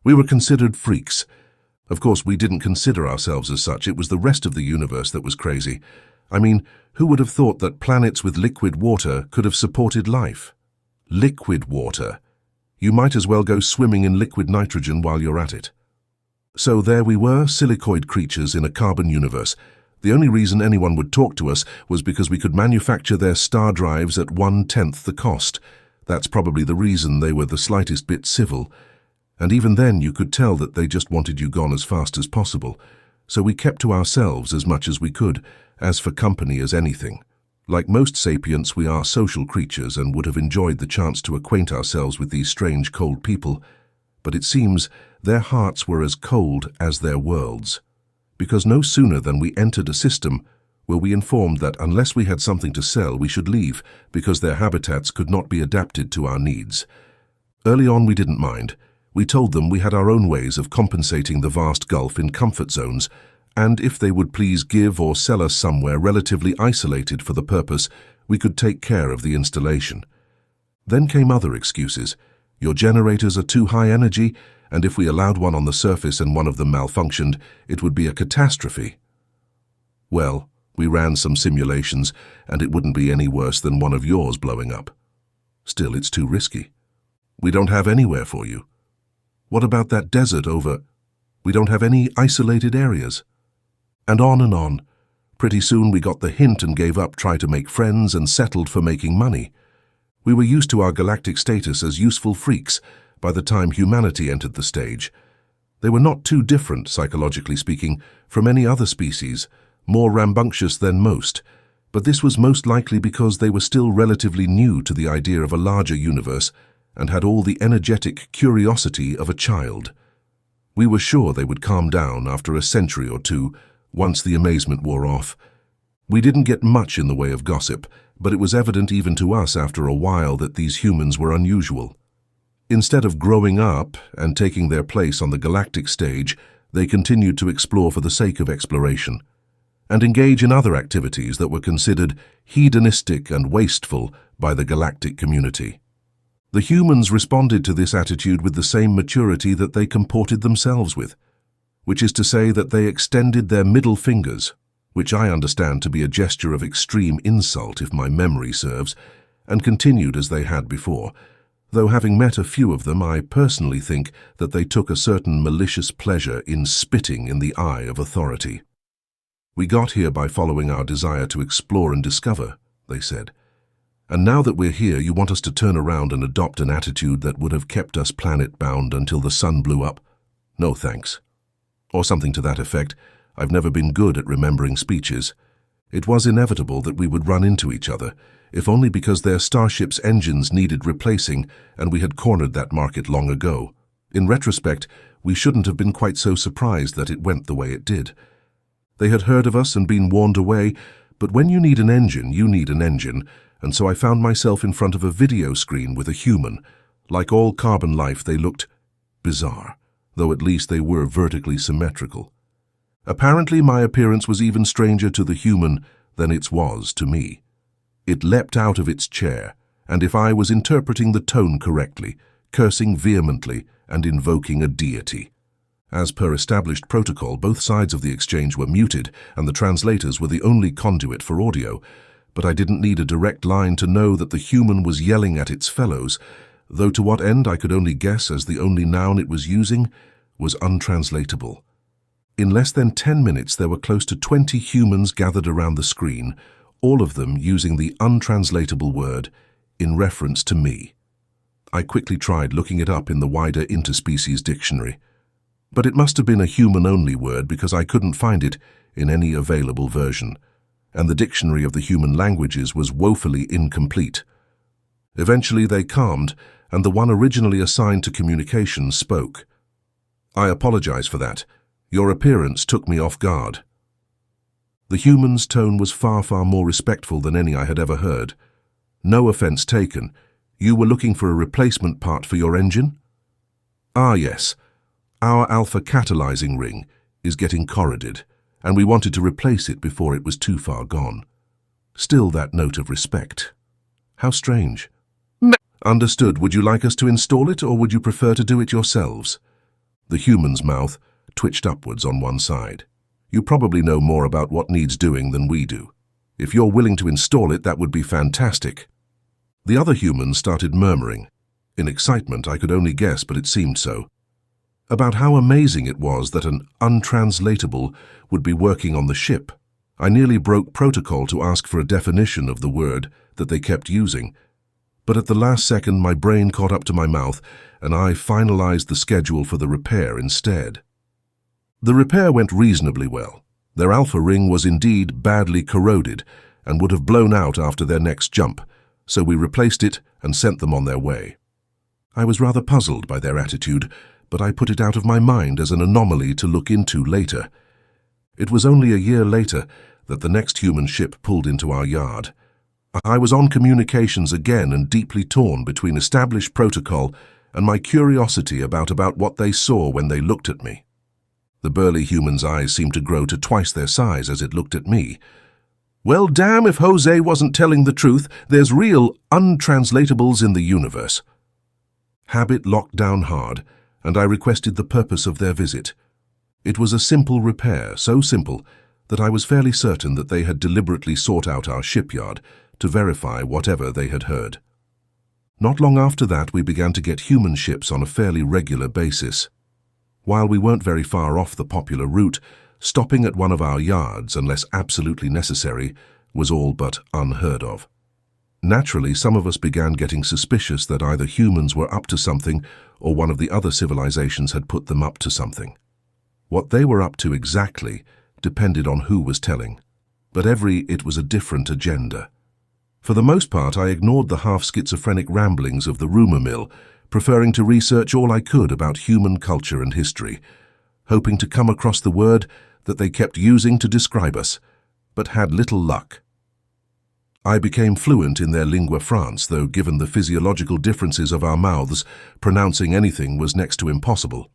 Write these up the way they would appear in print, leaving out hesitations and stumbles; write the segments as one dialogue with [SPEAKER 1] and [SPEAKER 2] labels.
[SPEAKER 1] We were considered freaks. Of course, we didn't consider ourselves as such. It was the rest of the universe that was crazy. I mean, who would have thought that planets with liquid water could have supported life? Liquid water. You might as well go swimming in liquid nitrogen while you're at it. So there we were, silicoid creatures in a carbon universe. The only reason anyone would talk to us was because we could manufacture their star drives at 1/10 the cost. That's probably the reason they were the slightest bit civil. And even then you could tell that they just wanted you gone as fast as possible. So we kept to ourselves as much as we could, as for company as anything. Like most sapients, we are social creatures and would have enjoyed the chance to acquaint ourselves with these strange cold people. But it seems their hearts were as cold as their worlds. Because no sooner than we entered a system were we informed that unless we had something to sell, we should leave, because their habitats could not be adapted to our needs. Early on we didn't mind. We told them we had our own ways of compensating the vast gulf in comfort zones, and if they would please give or sell us somewhere relatively isolated for the purpose, we could take care of the installation. Then came other excuses. Your generators are too high energy, and if we allowed one on the surface and one of them malfunctioned, it would be a catastrophe. Well, we ran some simulations, and it wouldn't be any worse than one of yours blowing up. Still, it's too risky. We don't have anywhere for you. What about that desert over? We don't have any isolated areas. And on and on. Pretty soon we got the hint and gave up trying to make friends and settled for making money. We were used to our galactic status as useful freaks by the time humanity entered the stage. They were not too different, psychologically speaking, from any other species, more rambunctious than most, but this was most likely because they were still relatively new to the idea of a larger universe and had all the energetic curiosity of a child. We were sure they would calm down after a century or two, once the amazement wore off. We didn't get much in the way of gossip, but it was evident even to us after a while that these humans were unusual. Instead of growing up and taking their place on the galactic stage, they continued to explore for the sake of exploration, and engage in other activities that were considered hedonistic and wasteful by the galactic community. The humans responded to this attitude with the same maturity that they comported themselves with, which is to say that they extended their middle fingers, which I understand to be a gesture of extreme insult if my memory serves, and continued as they had before, though having met a few of them, I personally think that they took a certain malicious pleasure in spitting in the eye of authority. We got here by following our desire to explore and discover, they said. And now that we're here, you want us to turn around and adopt an attitude that would have kept us planet-bound until the sun blew up? No thanks. Or something to that effect. I've never been good at remembering speeches. It was inevitable that we would run into each other, if only because their starship's engines needed replacing, and we had cornered that market long ago. In retrospect, we shouldn't have been quite so surprised that it went the way it did. They had heard of us and been warned away, but when you need an engine, you need an engine, and so I found myself in front of a video screen with a human. Like all carbon life, they looked bizarre, though at least they were vertically symmetrical. Apparently, my appearance was even stranger to the human than it was to me. It leapt out of its chair, and if I was interpreting the tone correctly, cursing vehemently and invoking a deity. As per established protocol, both sides of the exchange were muted, and the translators were the only conduit for audio, but I didn't need a direct line to know that the human was yelling at its fellows, though to what end I could only guess, as the only noun it was using was untranslatable. In less than 10 minutes there were close to 20 humans gathered around the screen, all of them using the untranslatable word in reference to me. I quickly tried looking it up in the wider interspecies dictionary, but it must have been a human-only word because I couldn't find it in any available version, and the dictionary of the human languages was woefully incomplete. Eventually they calmed, and the one originally assigned to communication spoke. I apologize for that. Your appearance took me off guard. The human's tone was far, far more respectful than any I had ever heard. No offense taken. You were looking for a replacement part for your engine? Ah, yes. Our alpha catalyzing ring is getting corroded, and we wanted to replace it before it was too far gone. Still that note of respect. How strange. Understood. Would you like us to install it, or would you prefer to do it yourselves? The human's mouth twitched upwards on one side. "You probably know more about what needs doing than we do. If you're willing to install it, that would be fantastic." The other human started murmuring. In excitement, I could only guess, but it seemed so. About how amazing it was that an untranslatable would be working on the ship. I nearly broke protocol to ask for a definition of the word that they kept using. But at the last second, my brain caught up to my mouth, and I finalized the schedule for the repair instead. The repair went reasonably well. Their alpha ring was indeed badly corroded and would have blown out after their next jump, so we replaced it and sent them on their way. I was rather puzzled by their attitude, but I put it out of my mind as an anomaly to look into later. It was only a year later that the next human ship pulled into our yard. I was on communications again and deeply torn between established protocol and my curiosity about what they saw when they looked at me. The burly human's eyes seemed to grow to twice their size as it looked at me. "Well, damn if Jose wasn't telling the truth. There's real untranslatables in the universe." Habit locked down hard, and I requested the purpose of their visit. It was a simple repair, so simple that I was fairly certain that they had deliberately sought out our shipyard to verify whatever they had heard. Not long after that, we began to get human ships on a fairly regular basis. While we weren't very far off the popular route, stopping at one of our yards, unless absolutely necessary, was all but unheard of. Naturally, some of us began getting suspicious that either humans were up to something or one of the other civilizations had put them up to something. What they were up to exactly depended on who was telling, but it was a different agenda. For the most part, I ignored the half-schizophrenic ramblings of the rumor mill, preferring to research all I could about human culture and history, hoping to come across the word that they kept using to describe us, but had little luck. I became fluent in their lingua franca, though given the physiological differences of our mouths, pronouncing anything was next to impossible.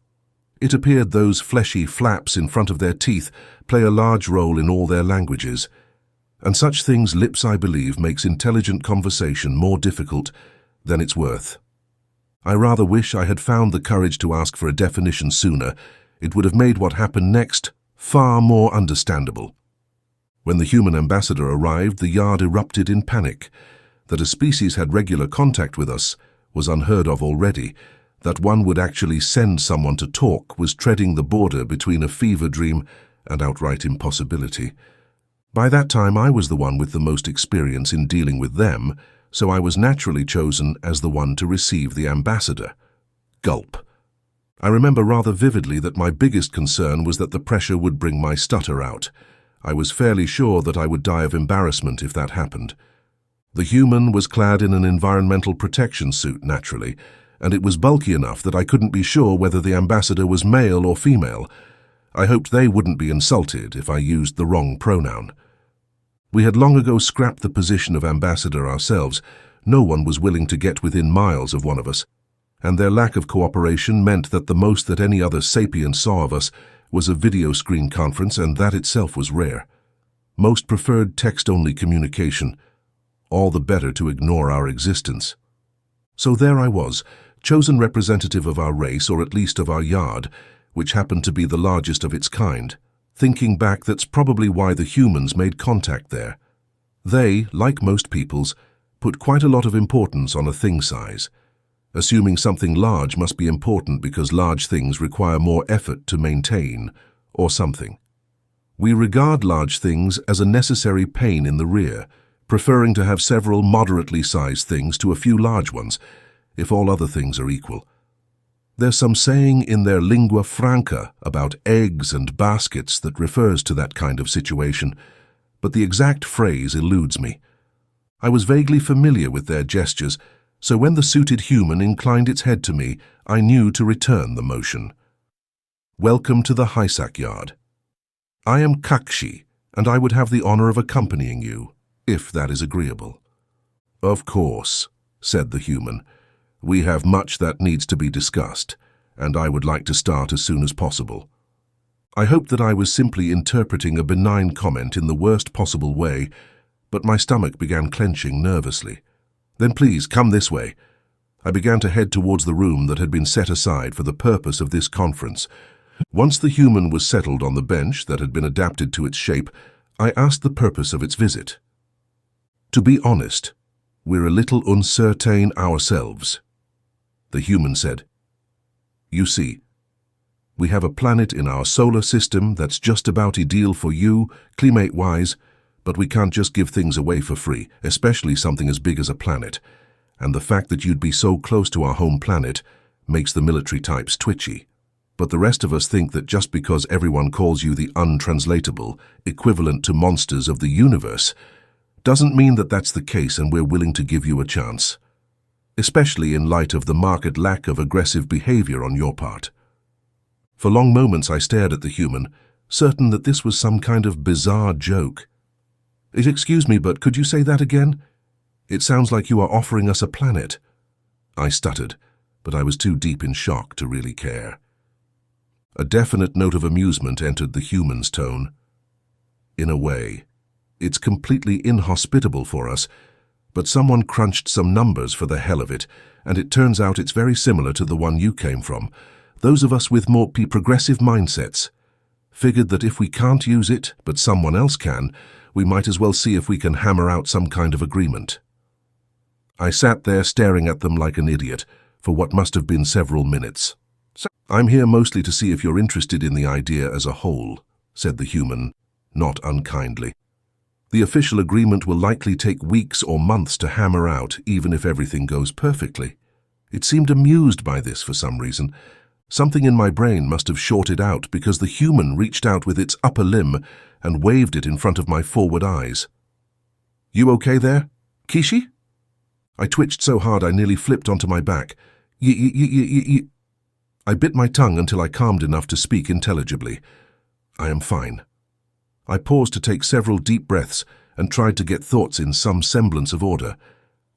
[SPEAKER 1] It appeared those fleshy flaps in front of their teeth play a large role in all their languages, and such things lips, I believe, makes intelligent conversation more difficult than it's worth. I rather wish I had found the courage to ask for a definition sooner. It would have made what happened next far more understandable. When the human ambassador arrived, the yard erupted in panic. That a species had regular contact with us was unheard of already. That one would actually send someone to talk was treading the border between a fever dream and outright impossibility. By that time, I was the one with the most experience in dealing with them, so I was naturally chosen as the one to receive the ambassador. Gulp. I remember rather vividly that my biggest concern was that the pressure would bring my stutter out. I was fairly sure that I would die of embarrassment if that happened. The human was clad in an environmental protection suit, naturally, and it was bulky enough that I couldn't be sure whether the ambassador was male or female. I hoped they wouldn't be insulted if I used the wrong pronoun. We had long ago scrapped the position of ambassador ourselves. No one was willing to get within miles of one of us, and their lack of cooperation meant that the most that any other sapient saw of us was a video screen conference, and that itself was rare. Most preferred text-only communication, all the better to ignore our existence. So there I was, chosen representative of our race, or at least of our yard, which happened to be the largest of its kind. Thinking back, that's probably why the humans made contact there. They, like most peoples, put quite a lot of importance on a thing size, assuming something large must be important because large things require more effort to maintain, or something. We regard large things as a necessary pain in the rear, preferring to have several moderately sized things to a few large ones, if all other things are equal. There's some saying in their lingua franca about eggs and baskets that refers to that kind of situation, but the exact phrase eludes me. I was vaguely familiar with their gestures, so when the suited human inclined its head to me, I knew to return the motion. "Welcome to the Hysak yard. I am Kakshi, and I would have the honor of accompanying you, if that is agreeable." "Of course," said the human. "We have much that needs to be discussed, and I would like to start as soon as possible." I hoped that I was simply interpreting a benign comment in the worst possible way, but my stomach began clenching nervously. "Then please come this way." I began to head towards the room that had been set aside for the purpose of this conference. Once the human was settled on the bench that had been adapted to its shape, I asked the purpose of its visit. "To be honest, we're a little uncertain ourselves," the human said. "You see, we have a planet in our solar system that's just about ideal for you, climate-wise, but we can't just give things away for free, especially something as big as a planet. And the fact that you'd be so close to our home planet makes the military types twitchy. But the rest of us think that just because everyone calls you the untranslatable, equivalent to monsters of the universe, doesn't mean that that's the case, and we're willing to give you a chance. Especially in light of the marked lack of aggressive behavior on your part." For long moments I stared at the human, certain that this was some kind of bizarre joke. "Excuse me, but could you say that again? It sounds like you are offering us a planet." I stuttered, but I was too deep in shock to really care. A definite note of amusement entered the human's tone. "In a way, it's completely inhospitable for us, but someone crunched some numbers for the hell of it, and it turns out it's very similar to the one you came from. Those of us with more progressive mindsets figured that if we can't use it, but someone else can, we might as well see if we can hammer out some kind of agreement." I sat there staring at them like an idiot for what must have been several minutes. "I'm here mostly to see if you're interested in the idea as a whole," said the human, not unkindly. "The official agreement will likely take weeks or months to hammer out, even if everything goes perfectly." It seemed amused by this for some reason. Something in my brain must have shorted out because the human reached out with its upper limb and waved it in front of my forward eyes. "You okay there, Kishi?" I twitched so hard I nearly flipped onto my back. I bit my tongue until I calmed enough to speak intelligibly. "I am fine." I paused to take several deep breaths and tried to get thoughts in some semblance of order.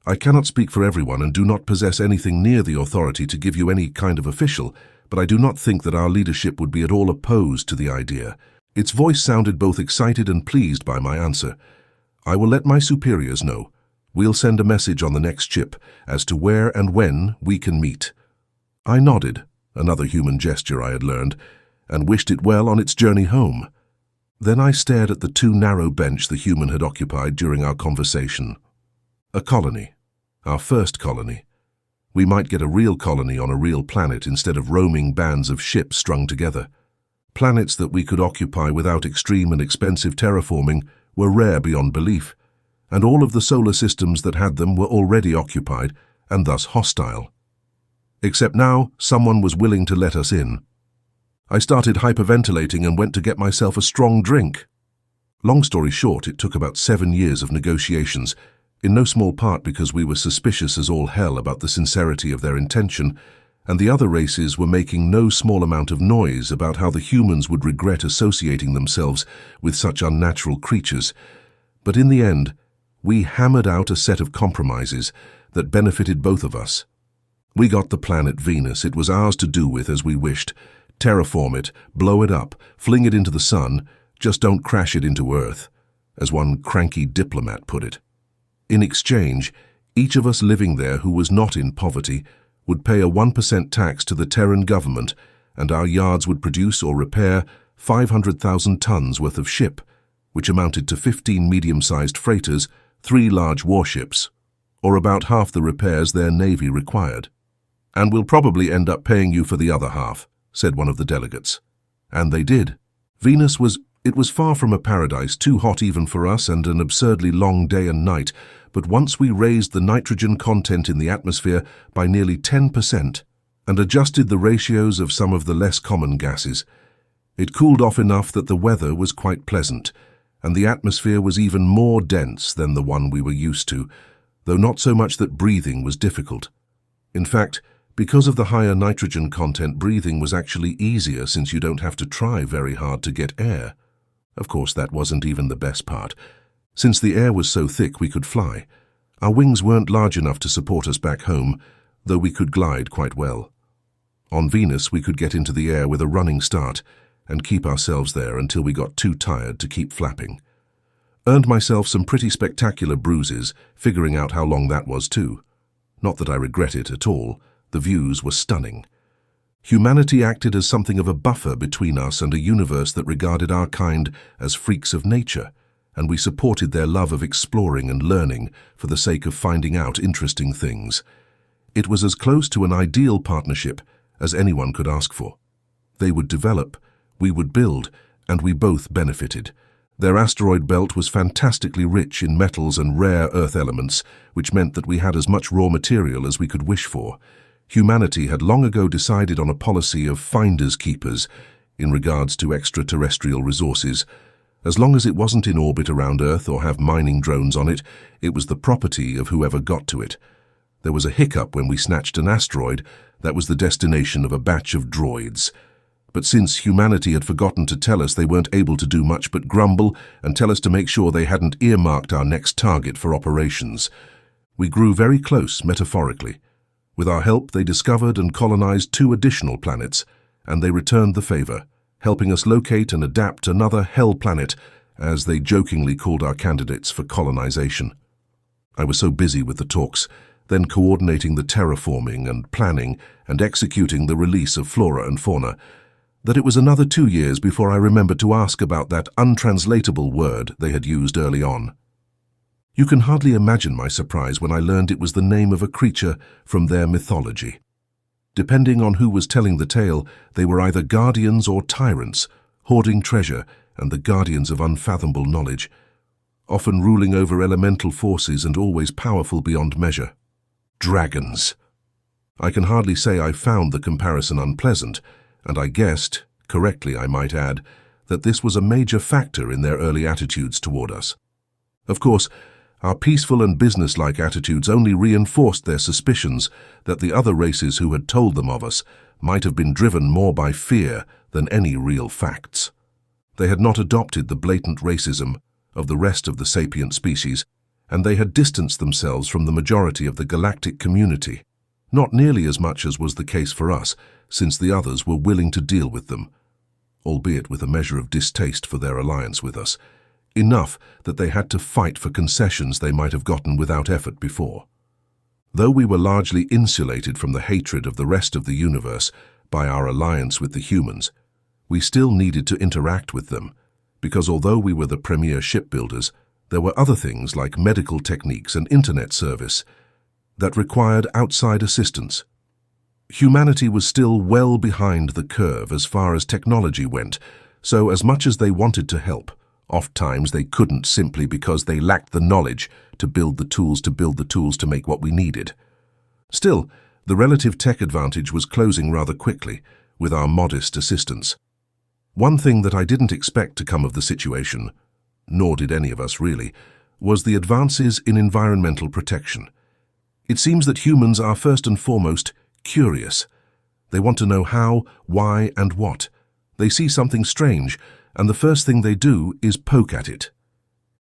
[SPEAKER 1] I cannot speak for everyone and do not possess anything near the authority to give you any kind of official, but I do not think that our leadership would be at all opposed to the idea. Its voice sounded both excited and pleased by my answer. "I will let my superiors know. We'll send a message on the next chip as to where and when we can meet." I nodded, another human gesture I had learned, and wished it well on its journey home. Then I stared at the too narrow bench the human had occupied during our conversation. A colony. Our first colony. We might get a real colony on a real planet instead of roaming bands of ships strung together. Planets that we could occupy without extreme and expensive terraforming were rare beyond belief, and all of the solar systems that had them were already occupied and thus hostile. Except now, someone was willing to let us in. I started hyperventilating and went to get myself a strong drink. Long story short, it took about 7 years of negotiations, in no small part because we were suspicious as all hell about the sincerity of their intention, and the other races were making no small amount of noise about how the humans would regret associating themselves with such unnatural creatures. But in the end, we hammered out a set of compromises that benefited both of us. We got the planet Venus. It was ours to do with as we wished. Terraform it, blow it up, fling it into the sun, just don't crash it into Earth, as one cranky diplomat put it. In exchange, each of us living there who was not in poverty would pay a 1% tax to the Terran government, and our yards would produce or repair 500,000 tons worth of ship, which amounted to 15 medium-sized freighters, 3 large warships, or about half the repairs their navy required. "And we'll probably end up paying you for the other half," said one of the delegates. And they did. Venus was far from a paradise, too hot even for us, and an absurdly long day and night, but once we raised the nitrogen content in the atmosphere by nearly 10% and adjusted the ratios of some of the less common gases, it cooled off enough that the weather was quite pleasant, and the atmosphere was even more dense than the one we were used to, though not so much that breathing was difficult. In fact, because of the higher nitrogen content, breathing was actually easier since you don't have to try very hard to get air. Of course, that wasn't even the best part. Since the air was so thick we could fly. Our wings weren't large enough to support us back home, though we could glide quite well. On Venus, we could get into the air with a running start and keep ourselves there until we got too tired to keep flapping. Earned myself some pretty spectacular bruises, figuring out how long that was too. Not that I regret it at all. The views were stunning. Humanity acted as something of a buffer between us and a universe that regarded our kind as freaks of nature, and we supported their love of exploring and learning for the sake of finding out interesting things. It was as close to an ideal partnership as anyone could ask for. They would develop, we would build, and we both benefited. Their asteroid belt was fantastically rich in metals and rare earth elements, which meant that we had as much raw material as we could wish for. Humanity had long ago decided on a policy of finders-keepers in regards to extraterrestrial resources. As long as it wasn't in orbit around Earth or have mining drones on it, it was the property of whoever got to it. There was a hiccup when we snatched an asteroid that was the destination of a batch of droids. But since humanity had forgotten to tell us, they weren't able to do much but grumble and tell us to make sure they hadn't earmarked our next target for operations. We grew very close, metaphorically. With our help, they discovered and colonized 2 additional planets, and they returned the favor, helping us locate and adapt another hell planet, as they jokingly called our candidates for colonization. I was so busy with the talks, then coordinating the terraforming and planning and executing the release of flora and fauna, that it was another 2 years before I remembered to ask about that untranslatable word they had used early on. You can hardly imagine my surprise when I learned it was the name of a creature from their mythology. Depending on who was telling the tale, they were either guardians or tyrants, hoarding treasure and the guardians of unfathomable knowledge, often ruling over elemental forces and always powerful beyond measure. Dragons. I can hardly say I found the comparison unpleasant, and I guessed, correctly I might add, that this was a major factor in their early attitudes toward us. Of course, our peaceful and businesslike attitudes only reinforced their suspicions that the other races who had told them of us might have been driven more by fear than any real facts. They had not adopted the blatant racism of the rest of the sapient species, and they had distanced themselves from the majority of the galactic community, not nearly as much as was the case for us, since the others were willing to deal with them, albeit with a measure of distaste for their alliance with us, enough that they had to fight for concessions they might have gotten without effort before. Though we were largely insulated from the hatred of the rest of the universe by our alliance with the humans, we still needed to interact with them, because although we were the premier shipbuilders, there were other things like medical techniques and internet service that required outside assistance. Humanity was still well behind the curve as far as technology went, so as much as they wanted to help, oftentimes they couldn't simply because they lacked the knowledge to build the tools to make what we needed. Still, the relative tech advantage was closing rather quickly, with our modest assistance. One thing that I didn't expect to come of the situation, nor did any of us really, was the advances in environmental protection. It seems that humans are first and foremost curious. They want to know how, why, and what. They see something strange, and the first thing they do is poke at it.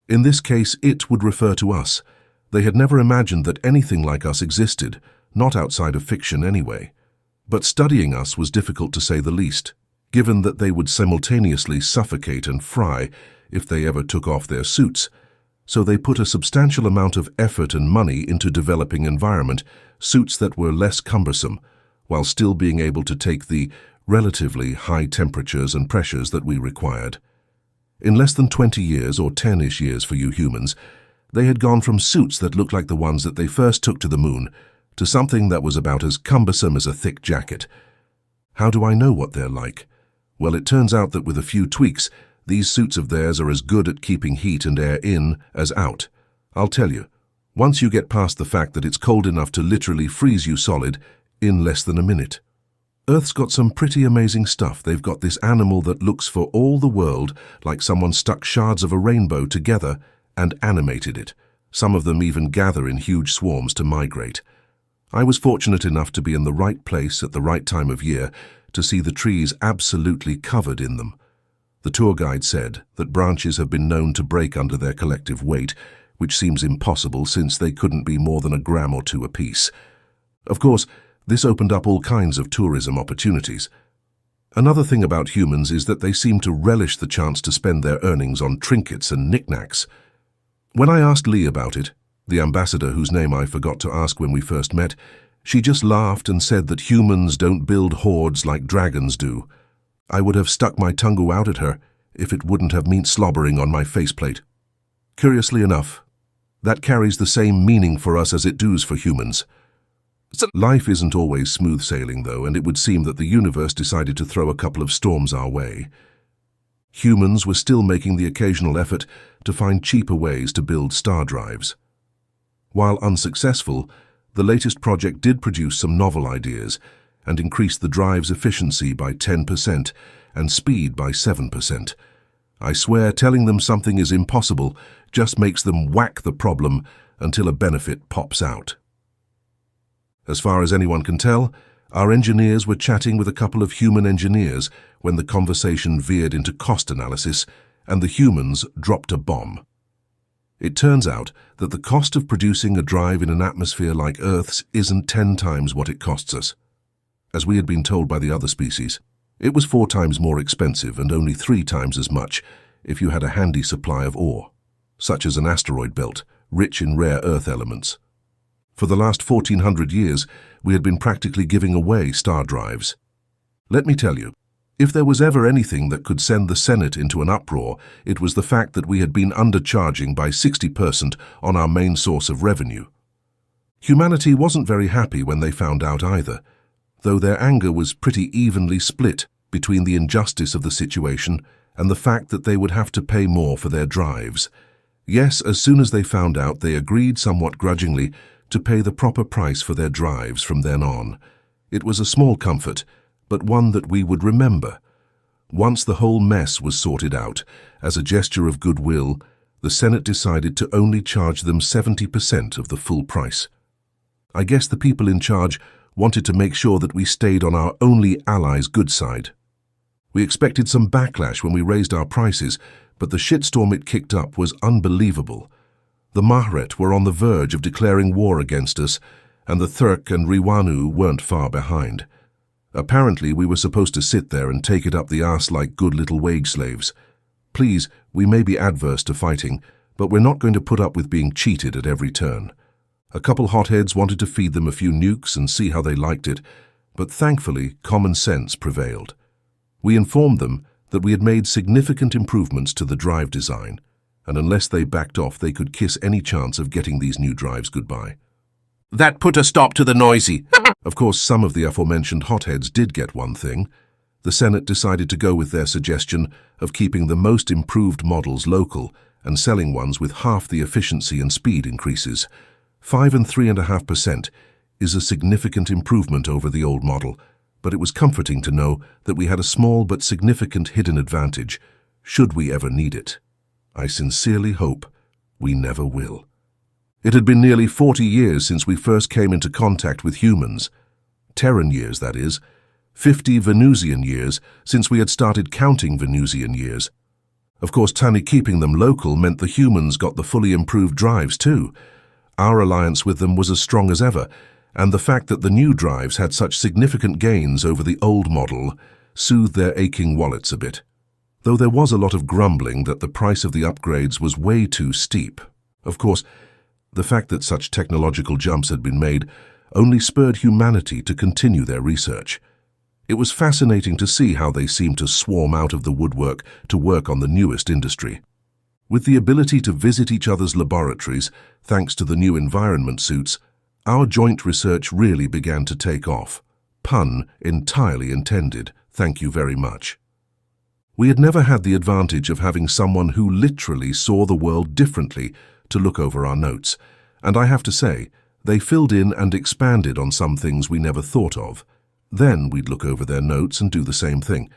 [SPEAKER 1] In this case, it would refer to us. They had never imagined that anything like us existed, not outside of fiction anyway. But studying us was difficult to say the least, given that they would simultaneously suffocate and fry if they ever took off their suits. So they put a substantial amount of effort and money into developing environment, suits that were less cumbersome, while still being able to take the relatively high temperatures and pressures that we required. In less than 20 years, or 10-ish years for you humans, they had gone from suits that looked like the ones that they first took to the moon to something that was about as cumbersome as a thick jacket. How do I know what they're like? Well, it turns out that with a few tweaks, these suits of theirs are as good at keeping heat and air in as out. I'll tell you, once you get past the fact that it's cold enough to literally freeze you solid in less than a minute. Earth's got some pretty amazing stuff. They've got this animal that looks for all the world like someone stuck shards of a rainbow together and animated it. Some of them even gather in huge swarms to migrate. I was fortunate enough to be in the right place at the right time of year to see the trees absolutely covered in them. The tour guide said that branches have been known to break under their collective weight, which seems impossible since they couldn't be more than a gram or two apiece. Of course, this opened up all kinds of tourism opportunities. Another thing about humans is that they seem to relish the chance to spend their earnings on trinkets and knickknacks. When I asked Lee about it, The ambassador, whose name I forgot to ask when we first met, she just laughed and said that humans don't build hordes like dragons do. I would have stuck my tongue out at her if it wouldn't have meant slobbering on my faceplate. Curiously enough, that carries the same meaning for us as it does for humans. Life isn't always smooth sailing, though, and it would seem that the universe decided to throw a couple of storms our way. Humans were still making the occasional effort to find cheaper ways to build star drives. While unsuccessful, the latest project did produce some novel ideas and increased the drive's efficiency by 10% and speed by 7%. I swear telling them something is impossible just makes them whack the problem until a benefit pops out. As far as anyone can tell, our engineers were chatting with a couple of human engineers when the conversation veered into cost analysis and the humans dropped a bomb. It turns out that the cost of producing a drive in an atmosphere like Earth's isn't 10 times what it costs us. As we had been told by the other species, it was 4 times more expensive and only 3 times as much if you had a handy supply of ore, such as an asteroid belt, rich in rare Earth elements. For the last 1400 years, we had been practically giving away star drives. Let me tell you, if there was ever anything that could send the Senate into an uproar, it was the fact that we had been undercharging by 60% on our main source of revenue. Humanity wasn't very happy when they found out either, though their anger was pretty evenly split between the injustice of the situation and the fact that they would have to pay more for their drives. Yes, as soon as they found out, they agreed somewhat grudgingly to pay the proper price for their drives from then on. It was a small comfort, but one that we would remember. Once the whole mess was sorted out, as a gesture of goodwill, the Senate decided to only charge them 70% of the full price. I guess the people in charge wanted to make sure that we stayed on our only ally's good side. We expected some backlash when we raised our prices, but the shitstorm it kicked up was unbelievable. The Mahret were on the verge of declaring war against us, and the Thurk and Riwanu weren't far behind. Apparently, we were supposed to sit there and take it up the arse like good little wage slaves. Please, we may be adverse to fighting, but we're not going to put up with being cheated at every turn. A couple hotheads wanted to feed them a few nukes and see how they liked it, but thankfully, common sense prevailed. We informed them that we had made significant improvements to the drive design, and unless they backed off, they could kiss any chance of getting these new drives goodbye. That put a stop to the noisy. Of course, some of the aforementioned hotheads did get one thing. The Senate decided to go with their suggestion of keeping the most improved models local and selling ones with half the efficiency and speed increases. 5 and 3.5% is a significant improvement over the old model, but it was comforting to know that we had a small but significant hidden advantage, should we ever need it. I sincerely hope we never will. It had been nearly 40 years since we first came into contact with humans. Terran years, that is. 50 Venusian years since we had started counting Venusian years. Of course, keeping them local meant the humans got the fully improved drives too. Our alliance with them was as strong as ever, and the fact that the new drives had such significant gains over the old model soothed their aching wallets a bit. Though there was a lot of grumbling that the price of the upgrades was way too steep. Of course, the fact that such technological jumps had been made only spurred humanity to continue their research. It was fascinating to see how they seemed to swarm out of the woodwork to work on the newest industry. With the ability to visit each other's laboratories, thanks to the new environment suits, our joint research really began to take off. Pun entirely intended, thank you very much. We had never had the advantage of having someone who literally saw the world differently to look over our notes, and I have to say, they filled in and expanded on some things we never thought of. Then we'd look over their notes and do the same thing.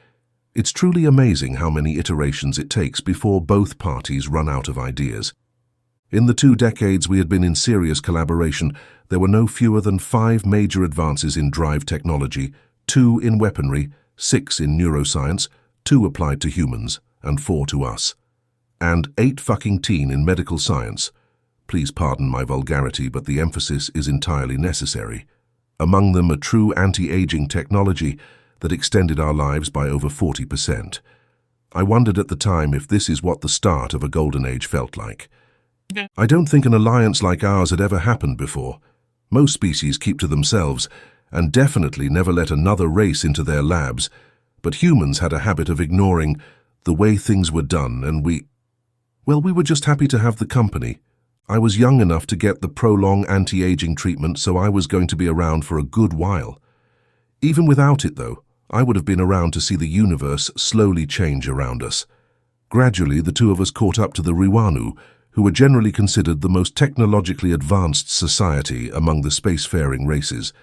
[SPEAKER 1] It's truly amazing how many iterations it takes before both parties run out of ideas. In the 2 decades we had been in serious collaboration, there were no fewer than 5 major advances in drive technology, 2 in weaponry, 6 in neuroscience, 2 applied to humans, and 4 to us. And 8 in medical science. Please pardon my vulgarity, but the emphasis is entirely necessary. Among them a true anti-aging technology that extended our lives by over 40%. I wondered at the time if this is what the start of a golden age felt like. I don't think an alliance like ours had ever happened before. Most species keep to themselves, and definitely never let another race into their labs, but humans had a habit of ignoring the way things were done, and we were just happy to have the company. I was young enough to get the prolonged anti-aging treatment, so I was going to be around for a good while. Even without it, though, I would have been around to see the universe slowly change around us. Gradually, the two of us caught up to the Riwanu, who were generally considered the most technologically advanced society among the spacefaring races.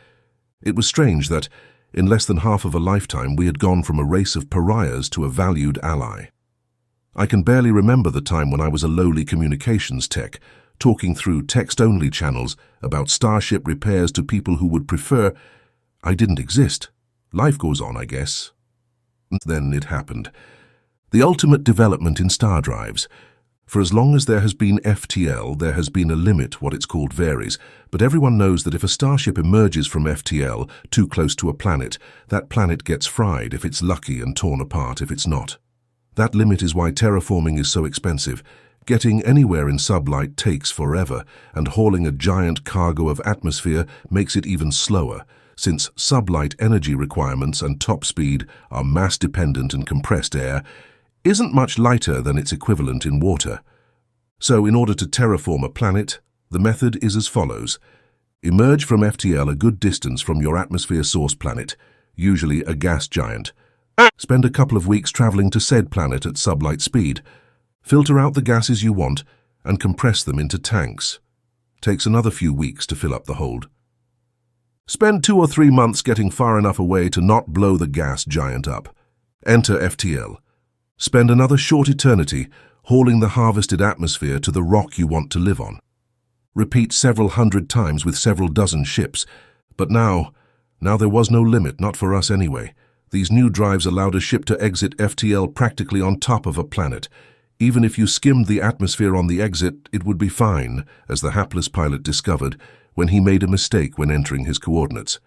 [SPEAKER 1] It was strange that, in less than half of a lifetime, we had gone from a race of pariahs to a valued ally. I can barely remember the time when I was a lowly communications tech, talking through text-only channels about starship repairs to people who would prefer. I didn't exist. Life goes on, I guess. Then it happened. The ultimate development in star drives. For as long as there has been FTL, there has been a limit. What it's called varies, but everyone knows that if a starship emerges from FTL too close to a planet, that planet gets fried if it's lucky and torn apart if it's not. That limit is why terraforming is so expensive. Getting anywhere in sublight takes forever, and hauling a giant cargo of atmosphere makes it even slower, since sublight energy requirements and top speed are mass-dependent, and compressed air isn't much lighter than its equivalent in water. So in order to terraform a planet, the method is as follows. Emerge from FTL a good distance from your atmosphere source planet, usually a gas giant. Spend a couple of weeks traveling to said planet at sublight speed. Filter out the gases you want and compress them into tanks. Takes another few weeks to fill up the hold. Spend 2 or 3 months getting far enough away to not blow the gas giant up. Enter FTL. Spend another short eternity hauling the harvested atmosphere to the rock you want to live on. Repeat several hundred times with several dozen ships. But now there was no limit, not for us anyway. These new drives allowed a ship to exit FTL practically on top of a planet. Even if you skimmed the atmosphere on the exit, it would be fine, as the hapless pilot discovered when he made a mistake when entering his coordinates.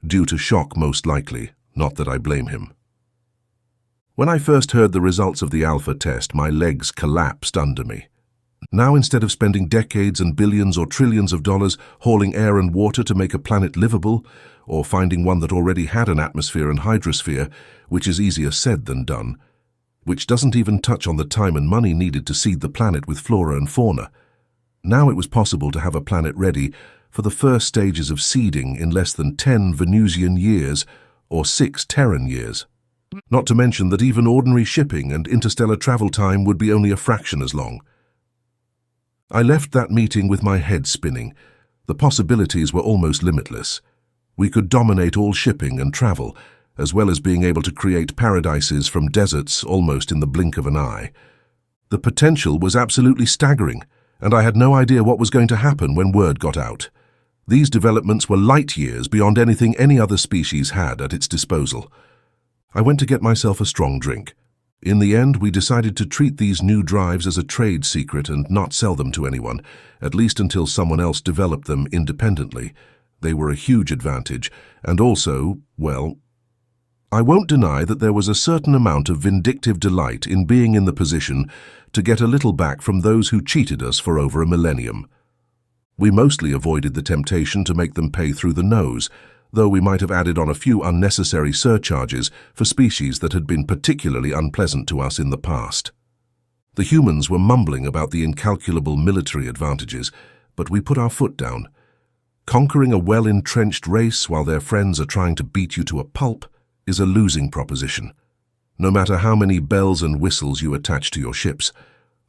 [SPEAKER 1] Due to shock, most likely, not that I blame him. When I first heard the results of the alpha test, my legs collapsed under me. Now, instead of spending decades and billions or trillions of dollars hauling air and water to make a planet livable, or finding one that already had an atmosphere and hydrosphere, which is easier said than done, which doesn't even touch on the time and money needed to seed the planet with flora and fauna, now it was possible to have a planet ready for the first stages of seeding in less than 10 Venusian years or 6 Terran years. Not to mention that even ordinary shipping and interstellar travel time would be only a fraction as long. I left that meeting with my head spinning. The possibilities were almost limitless. We could dominate all shipping and travel, as well as being able to create paradises from deserts almost in the blink of an eye. The potential was absolutely staggering, and I had no idea what was going to happen when word got out. These developments were light years beyond anything any other species had at its disposal. I went to get myself a strong drink. In the end, we decided to treat these new drives as a trade secret and not sell them to anyone, at least until someone else developed them independently. They were a huge advantage, and also, well, I won't deny that there was a certain amount of vindictive delight in being in the position to get a little back from those who cheated us for over a millennium. We mostly avoided the temptation to make them pay through the nose, though we might have added on a few unnecessary surcharges for species that had been particularly unpleasant to us in the past. The humans were mumbling about the incalculable military advantages, but we put our foot down. Conquering a well-entrenched race while their friends are trying to beat you to a pulp is a losing proposition, no matter how many bells and whistles you attach to your ships.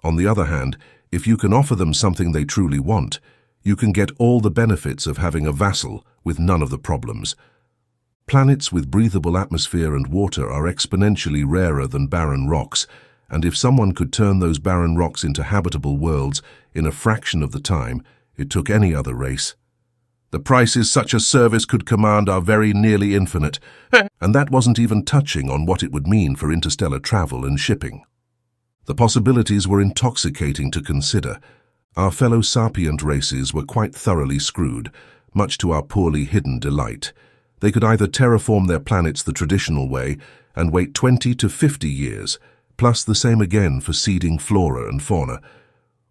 [SPEAKER 1] On the other hand, if you can offer them something they truly want, you can get all the benefits of having a vassal with none of the problems. Planets with breathable atmosphere and water are exponentially rarer than barren rocks, and if someone could turn those barren rocks into habitable worlds in a fraction of the time it took any other race, the prices such a service could command are very nearly infinite, and that wasn't even touching on what it would mean for interstellar travel and shipping. The possibilities were intoxicating to consider. Our fellow sapient races were quite thoroughly screwed, much to our poorly hidden delight. They could either terraform their planets the traditional way and wait 20 to 50 years, plus the same again for seeding flora and fauna,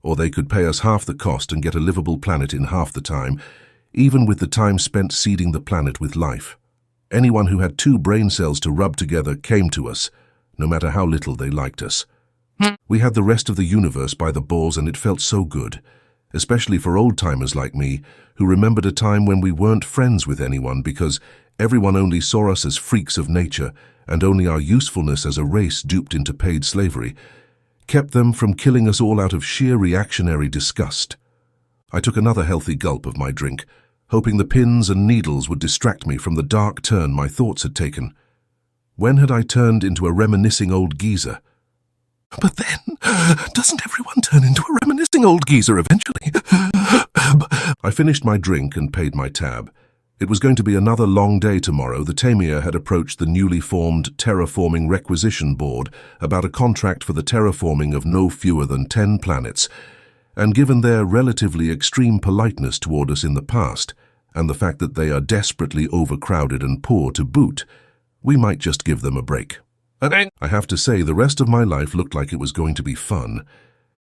[SPEAKER 1] Or they could pay us half the cost and get a livable planet in half the time, even with the time spent seeding the planet with life. Anyone who had 2 brain cells to rub together came to us, no matter how little they liked us. We had the rest of the universe by the balls, and it felt so good, especially for old-timers like me, who remembered a time when we weren't friends with anyone because everyone only saw us as freaks of nature, and only our usefulness as a race duped into paid slavery kept them from killing us all out of sheer reactionary disgust. I took another healthy gulp of my drink, hoping the pins and needles would distract me from the dark turn my thoughts had taken. When had I turned into a reminiscing old geezer? But then, doesn't everyone turn into a reminiscing old geezer eventually? I finished my drink and paid my tab. It was going to be another long day tomorrow. The Tamir had approached the newly formed Terraforming Requisition Board about a contract for the terraforming of no fewer than 10 planets, and given their relatively extreme politeness toward us in the past, and the fact that they are desperately overcrowded and poor to boot, we might just give them a break. I have to say, the rest of my life looked like it was going to be fun.